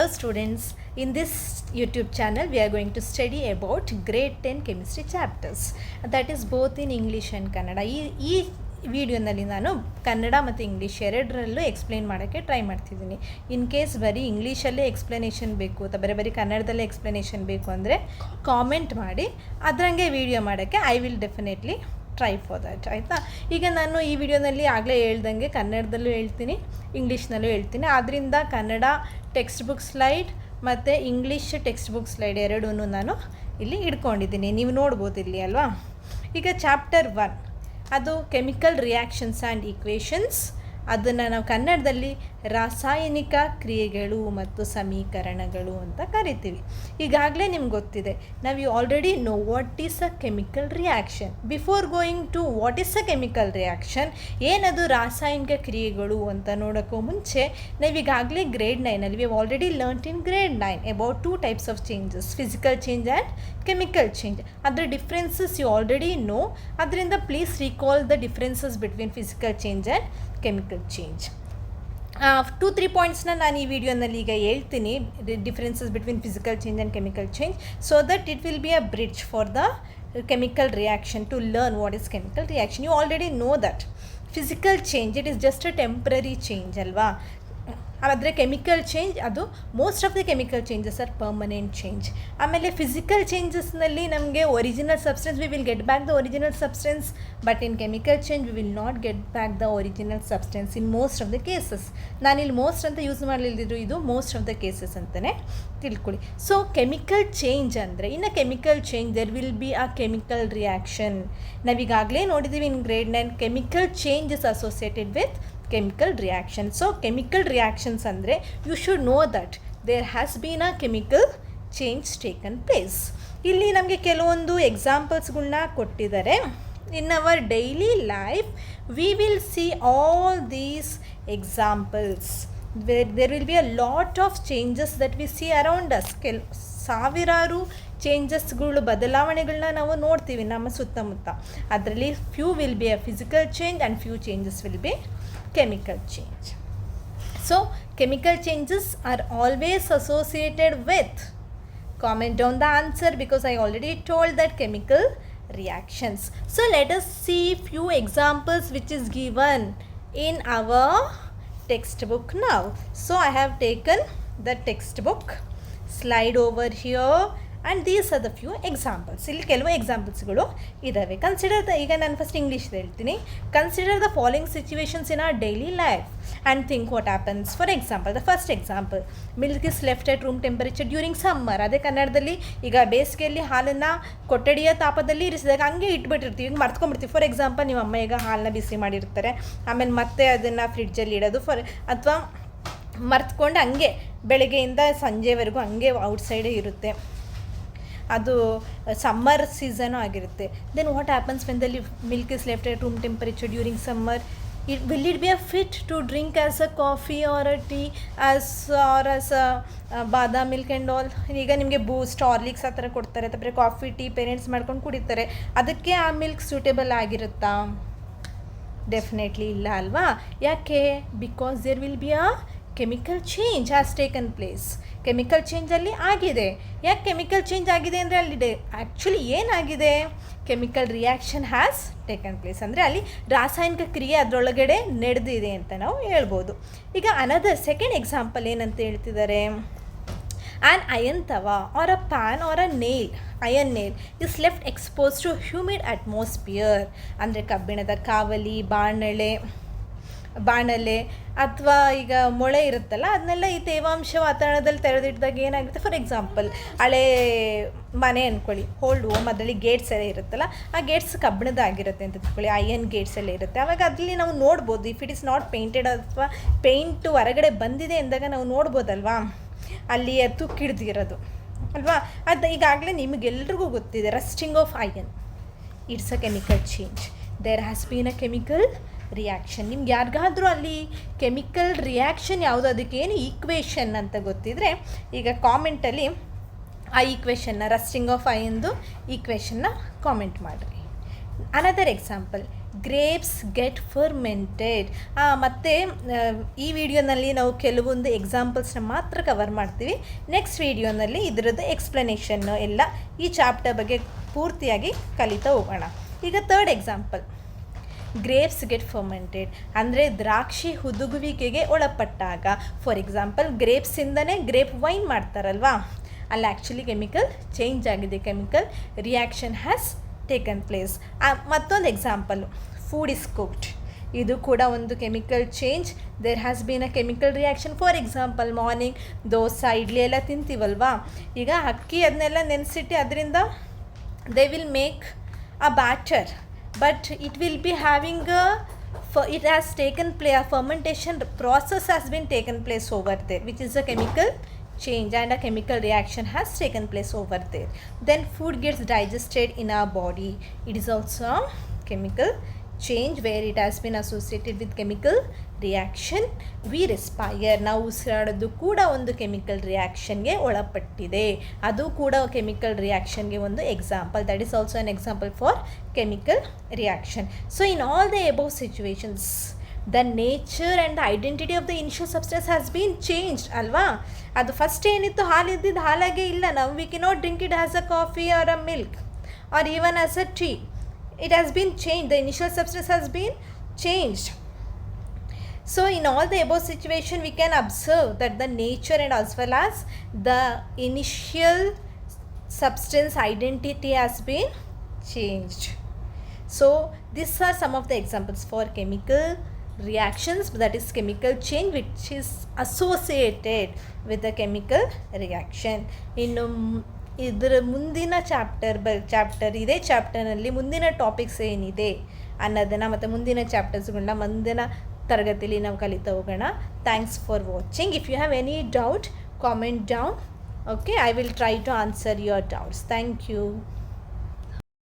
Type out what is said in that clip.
Hello students, in this YouTube channel we are going to study about grade 10 chemistry chapters, that is both in English and Kannada. ಈ ವಿಡಿಯೋನಲ್ಲಿ ನಾನು ಕನ್ನಡ ಮತ್ತು English ಎರಡರಲ್ಲೂ explain ಮಾಡೋಕ್ಕೆ try ಮಾಡ್ತಿದ್ದೀನಿ. In case ಬರೀ ಇಂಗ್ಲೀಷಲ್ಲೇ explanation ಬೇಕು ಅಥವಾ ಬರೀ ಕನ್ನಡದಲ್ಲೇ ಎಕ್ಸ್ಪ್ಲನೇಷನ್ ಬೇಕು ಅಂದರೆ ಕಾಮೆಂಟ್ ಮಾಡಿ, ಅದರಂಗೆ ವಿಡಿಯೋ ಮಾಡೋಕ್ಕೆ I will definitely try for that. ಆಯಿತಾ? ಈಗ ನಾನು ಈ ವಿಡಿಯೋನಲ್ಲಿ ಆಗಲೇ ಹೇಳ್ದಂಗೆ ಕನ್ನಡದಲ್ಲೂ ಹೇಳ್ತೀನಿ, ಇಂಗ್ಲೀಷ್ನಲ್ಲೂ ಹೇಳ್ತೀನಿ. ಆದ್ದರಿಂದ ಕನ್ನಡ ಟೆಕ್ಸ್ಟ್ ಬುಕ್ ಸ್ಲೈಡ್ ಮತ್ತು ಇಂಗ್ಲೀಷ್ ಟೆಕ್ಸ್ಟ್ ಬುಕ್ ಸ್ಲೈಡ್ ಎರಡೂ ನಾನು ಇಲ್ಲಿ ಇಟ್ಕೊಂಡಿದ್ದೀನಿ, ನೀವು ನೋಡ್ಬೋದು ಇಲ್ಲಿ ಅಲ್ವಾ. ಈಗ ಚಾಪ್ಟರ್ 1 ಅದು ಕೆಮಿಕಲ್ ರಿಯಾಕ್ಷನ್ಸ್ ಆ್ಯಂಡ್ ಈಕ್ವೇಷನ್ಸ್, ಅದನ್ನು ನಾವು ಕನ್ನಡದಲ್ಲಿ ರಾಸಾಯನಿಕ ಕ್ರಿಯೆಗಳು ಮತ್ತು ಸಮೀಕರಣಗಳು ಅಂತ ಕರಿತೀವಿ. ಈಗಾಗಲೇ ನಿಮ್ಗೆ ಗೊತ್ತಿದೆ, ನಾವು you already know what is a chemical reaction. Before going to what is a chemical reaction, ಏನದು ರಾಸಾಯನಿಕ ಕ್ರಿಯೆಗಳು ಅಂತ ನೋಡೋಕ್ಕೂ ಮುಂಚೆ ನಾವೀಗಾಗಲೇ ಗ್ರೇಡ್ 9ಅಲ್ಲಿ we have already learnt in grade 9 about 2 types of changes, physical change and chemical change. ಅದರ differences you already know. ಅದರಿಂದ please recall the differences between physical change and chemical change. 2-3 ಪಾಯಿಂಟ್ಸ್ನ ನಾನು ಈ ವಿಡಿಯೋನಲ್ಲಿ ಈಗ ಹೇಳ್ತೀನಿ, differences between physical change and chemical change, so that it will be a bridge for the chemical reaction to learn what is chemical reaction. You already know that physical change, it is just a temporary change ಅಲ್ವಾ. ಆದರೆ chemical change ಅದು most of the chemical changes are permanent change. ಆಮೇಲೆ physical ಚೇಂಜಸ್ನಲ್ಲಿ ನಮಗೆ original substance we will get back the original substance, but in chemical change we will not get back the original substance in most of the cases. ನಾನಿಲ್ಲಿ most ಅಂತ use ಮಾಡಲಿಲ್ದಿದ್ರು, ಇದು most of the cases ಅಂತಲೇ ತಿಳ್ಕೊಳ್ಳಿ. So chemical change ಅಂದರೆ, ಇನ್ನು chemical change there will be a chemical reaction. ನಾವೀಗಾಗಲೇ ನೋಡಿದ್ದೀವಿ in grade 9 chemical change is associated with chemical reaction. So chemical reactions andre you should know that there has been a chemical change taken place. ಇಲ್ಲಿ ನಮಗೆ ಕೆಲವೊಂದು ಎಕ್ಸಾಂಪಲ್ಸ್ಗಳನ್ನ ಕೊಟ್ಟಿದ್ದಾರೆ. in our daily life we will see all these examples where there will be a lot of changes that we see around us. ಸಾವಿರಾರು ಚೇಂಜಸ್ಗಳು, ಬದಲಾವಣೆಗಳನ್ನ ನಾವು ನೋಡ್ತೀವಿ ನಮ್ಮ ಸುತ್ತಮುತ್ತ. ಅದರಲ್ಲಿ few will be a physical change and few changes will be chemical change. So chemical changes are always associated with, comment down the answer because I already told that chemical reactions. So let us see few examples which is given in our textbook now. So I have taken the textbook slide over here and these are the few examples. ಇಲ್ಲಿ ಕೆಲವು ಎಕ್ಸಾಂಪಲ್ಸ್ಗಳು ಇದ್ದಾವೆ. Consider the, ಈಗ ನಾನು first English ಹೇಳ್ತೀನಿ. Consider the following situations in our daily life and think what happens. For example, the first example, milk is left at room temperature during summer. ಅದೇ ಕನ್ನಡದಲ್ಲಿ ಈಗ ಬೇಸಿಗೆಯಲ್ಲಿ ಹಾಲನ್ನು ಕೊಠಡಿಯ ತಾಪದಲ್ಲಿ ಇರಿಸಿದಾಗ ಹಂಗೆ ಇಟ್ಬಿಟ್ಟಿರ್ತೀವಿ, ಈಗ ಮರ್ತ್ಕೊಂಡ್ಬಿಡ್ತೀವಿ. ಫಾರ್ ಎಕ್ಸಾಂಪಲ್, ನಿಮ್ಮ ಅಮ್ಮ ಈಗ ಹಾಲನ್ನ ಬಿಸಿ ಮಾಡಿರ್ತಾರೆ, ಆಮೇಲೆ ಮತ್ತೆ ಅದನ್ನು ಫ್ರಿಡ್ಜಲ್ಲಿ ಇಡೋದು, ಅಥವಾ ಮರ್ತ್ಕೊಂಡು ಹಂಗೆ ಬೆಳಗ್ಗೆಯಿಂದ ಸಂಜೆವರೆಗೂ ಹಂಗೆ ಔಟ್ಸೈಡೇ ಇರುತ್ತೆ. ಅದು ಸಮ್ಮರ್ ಸೀಸನು ಆಗಿರುತ್ತೆ. Then what happens when the milk is left at room temperature during summer? Will it be a fit to drink as a coffee or a tea as a badam milk and all? ಈಗ ನಿಮಗೆ ಬೂಸ್ಟ್, Horlicks ಆ ಥರ ಕೊಡ್ತಾರೆ, ಅಥವಾ coffee tea parents ಮಾಡ್ಕೊಂಡು ಕುಡಿತಾರೆ, ಅದಕ್ಕೆ ಆ ಮಿಲ್ಕ್ ಸೂಟೇಬಲ್ ಆಗಿರುತ್ತಾ? ಡೆಫಿನೆಟ್ಲಿ ಇಲ್ಲ ಅಲ್ವಾ. ಯಾಕೆ? Because there will be a chemical change has taken place. Chemical ಚೇಂಜಲ್ಲಿ ಆಗಿದೆ. ಯಾಕೆ ಕೆಮಿಕಲ್ ಚೇಂಜ್ ಆಗಿದೆ ಅಂದರೆ ಅಲ್ಲಿ ಆ್ಯಕ್ಚುಲಿ ಏನಾಗಿದೆ? Chemical reaction has taken place ಅಂದರೆ ಅಲ್ಲಿ ರಾಸಾಯನಿಕ ಕ್ರಿಯೆ ಅದರೊಳಗಡೆ ನಡೆದಿದೆ ಅಂತ ನಾವು ಹೇಳ್ಬೋದು. ಈಗ ಅನದರ್ ಸೆಕೆಂಡ್ ಎಕ್ಸಾಂಪಲ್ ಏನಂತ ಹೇಳ್ತಿದ್ದಾರೆ, an iron tawa or a pan or a nail, iron nail is left expose to humid atmosphere. ಅಂದರೆ ಕಬ್ಬಿಣದ ಕಾವಲಿ, ಬಾಣಲೆ ಅಥವಾ ಈಗ ಮೊಳೆ ಇರುತ್ತಲ್ಲ, ಅದನ್ನೆಲ್ಲ ಈ ತೇವಾಂಶ ವಾತಾವರಣದಲ್ಲಿ ತೆರೆದಿಟ್ಟಿದಾಗ ಏನಾಗುತ್ತೆ? ಫಾರ್ ಎಕ್ಸಾಂಪಲ್, ಹಳೆ ಮನೆ ಅಂದ್ಕೊಳ್ಳಿ, ಓಲ್ಡ್ ಹೋಮ್, ಅದರಲ್ಲಿ ಗೇಟ್ಸ್ ಎಲ್ಲ ಇರುತ್ತಲ್ಲ, ಆ ಗೇಟ್ಸ್ ಕಬ್ಬಿಣದಾಗಿರುತ್ತೆ ಅಂತ ತಿಳ್ಕೊಳ್ಳಿ, ಅಯನ್ ಗೇಟ್ಸ್ ಎಲ್ಲ ಇರುತ್ತೆ. ಆವಾಗ ಅದರಲ್ಲಿ ನಾವು ನೋಡ್ಬೋದು, if it is not painted ಅಥವಾ ಪೇಂಟ್ ಹೊರಗಡೆ ಬಂದಿದೆ ಎಂದಾಗ ನಾವು ನೋಡ್ಬೋದಲ್ವಾ, ಅಲ್ಲಿ ತುಕ್ಕಿಡ್ದಿರೋದು ಅಲ್ವಾ. ಅದು ಈಗಾಗಲೇ ನಿಮಗೆಲ್ರಿಗೂ ಗೊತ್ತಿದೆ, rusting of iron, it's a chemical change. There has been a chemical reaction. ನಿಮ್ಗೆ ಯಾರಿಗಾದರೂ ಅಲ್ಲಿ ಕೆಮಿಕಲ್ ರಿಯಾಕ್ಷನ್ ಯಾವುದು, ಅದಕ್ಕೇನು ಈಕ್ವೇಷನ್ ಅಂತ ಗೊತ್ತಿದ್ರೆ ಈಗ ಕಾಮೆಂಟಲ್ಲಿ ಆ ಈಕ್ವೇಷನ್ನ, ರಸ್ಟಿಂಗ್ ಆಫ್ ಅಯನ್ದು ಈಕ್ವೇಷನ್ನ ಕಾಮೆಂಟ್ ಮಾಡಿರಿ. Another example, grapes get fermented. ಮತ್ತು ಈ ವಿಡಿಯೋನಲ್ಲಿ ನಾವು ಕೆಲವೊಂದು ಎಕ್ಸಾಂಪಲ್ಸ್ನ ಮಾತ್ರ ಕವರ್ ಮಾಡ್ತೀವಿ. ನೆಕ್ಸ್ಟ್ ವಿಡಿಯೋನಲ್ಲಿ ಇದರದ್ದು ಎಕ್ಸ್ಪ್ಲನೇಷನ್ನು ಎಲ್ಲ ಈ ಚಾಪ್ಟರ್ ಬಗ್ಗೆ ಪೂರ್ತಿಯಾಗಿ ಕಲಿತಾ ಹೋಗೋಣ. ಈಗ third example, grapes get fermented ಅಂದರೆ ದ್ರಾಕ್ಷಿ ಹುದುಗುವಿಕೆಗೆ ಒಳಪಟ್ಟಾಗ. ಫಾರ್ ಎಕ್ಸಾಂಪಲ್, ಗ್ರೇಪ್ಸಿಂದನೇ ಗ್ರೇಪ್ ವೈನ್ ಮಾಡ್ತಾರಲ್ವಾ, ಅಲ್ಲಿ ಆ್ಯಕ್ಚುಲಿ ಕೆಮಿಕಲ್ ಚೇಂಜ್ ಆಗಿದೆ, chemical reaction has taken place. ಮತ್ತೊಂದು ಎಕ್ಸಾಂಪಲು, ಫುಡ್ ಇಸ್ ಕುಕ್ಡ್, ಇದು ಕೂಡ ಒಂದು chemical change, there has been a chemical reaction. For example, morning dosa idli ಎಲ್ಲ ತಿಂತೀವಲ್ವಾ, ಈಗ ಅಕ್ಕಿ ಅದನ್ನೆಲ್ಲ ನೆನೆಸಿಟ್ಟು ಅದರಿಂದ they will make a batter, but it will be having it has taken place, a fermentation process has been taken place over there, which is a chemical change, and a chemical reaction has taken place over there. Then food gets digested in our body, it is also a chemical change where it has been associated with chemical reaction. We respire, ನಾವು ಉಸಿರಾಡೋದು ಕೂಡ ಒಂದು chemical ರಿಯಾಕ್ಷನ್ಗೆ ಒಳಪಟ್ಟಿದೆ, ಅದು ಕೂಡ chemical ರಿಯಾಕ್ಷನ್ಗೆ ಒಂದು example. That is also an example for chemical reaction. So in all the above situations the nature and the identity of the initial substance has been changed ಅಲ್ವಾ. ಅದು ಫಸ್ಟ್ ಏನಿತ್ತು ಹಾಲಿದ್ದಿದ್ದು ಹಾಲಾಗೆ ಇಲ್ಲ, ನಾವು we cannot drink it as a coffee or a milk or even as a tea. It has been changed, the initial substance has been changed. So in all the above situation we can observe that the nature and as well as the initial substance identity has been changed. So these are some of the examples for chemical reactions, that is chemical change which is associated with the chemical reaction. ಇದರ ಮುಂದಿನ chapter ಇದೇ ಚಾಪ್ಟರ್ನಲ್ಲಿ ಮುಂದಿನ topics ಏನಿದೆ ಅನ್ನೋದನ್ನು ಮತ್ತು ಮುಂದಿನ ಚಾಪ್ಟರ್ಸ್ಗಳನ್ನ ಮುಂದಿನ ತರಗತಿಯಲ್ಲಿ ನಾವು ಕಲಿತಾ ಹೋಗೋಣ. Thanks for watching. If you have any doubt comment down. Okay, I will try to answer your doubts. Thank you.